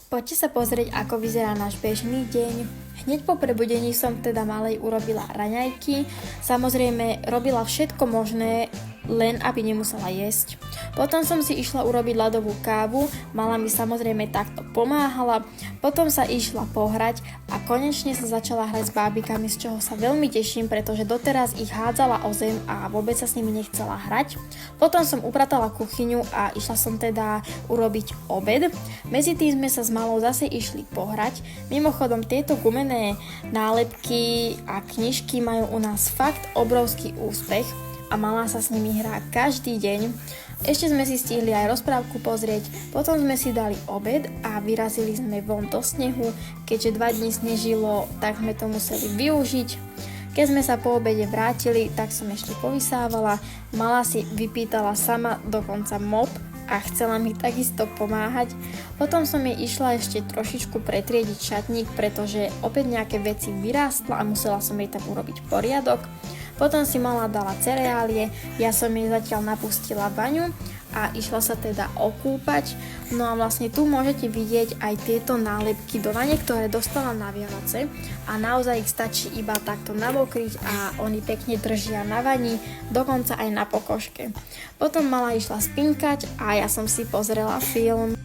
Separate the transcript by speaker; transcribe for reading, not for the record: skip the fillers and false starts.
Speaker 1: Poďte sa pozrieť, ako vyzerá náš bežný deň. Hneď po prebudení som teda malej urobila raňajky. Samozrejme, robila všetko možné, len aby nemusela jesť. Potom som si išla urobiť ľadovú kávu, mala mi samozrejme takto pomáhala. Potom sa išla pohrať a konečne sa začala hrať s bábikami, z čoho sa veľmi teším, pretože doteraz ich hádzala o zem a vôbec sa s nimi nechcela hrať. Potom som upratala kuchyňu a išla som teda urobiť obed. Medzi tým sme sa s malou zase išli pohrať. Mimochodom, tieto gumené nálepky a knižky majú u nás fakt obrovský úspech a malá sa s nimi hrá každý deň. Ešte sme si stihli aj rozprávku pozrieť, potom sme si dali obed a vyrazili sme von do snehu. Keďže 2 dní snežilo, tak sme to museli využiť. Keď sme sa po obede vrátili, tak som ešte povysávala. Malá si vypýtala sama dokonca mop a chcela mi takisto pomáhať. Potom som jej išla ešte trošičku pretriediť šatník, pretože opäť nejaké veci vyrástla a musela som jej tam urobiť poriadok. Potom si malá dala cereálie, ja som jej zatiaľ napustila baňu a išla sa teda okúpať. No a vlastne tu môžete vidieť aj tieto nálepky do vane, ktoré dostala na Vianoce a naozaj ich stačí iba takto namokriť a oni pekne držia na vani, dokonca aj na pokožke. Potom malá išla spinkať a ja som si pozrela film.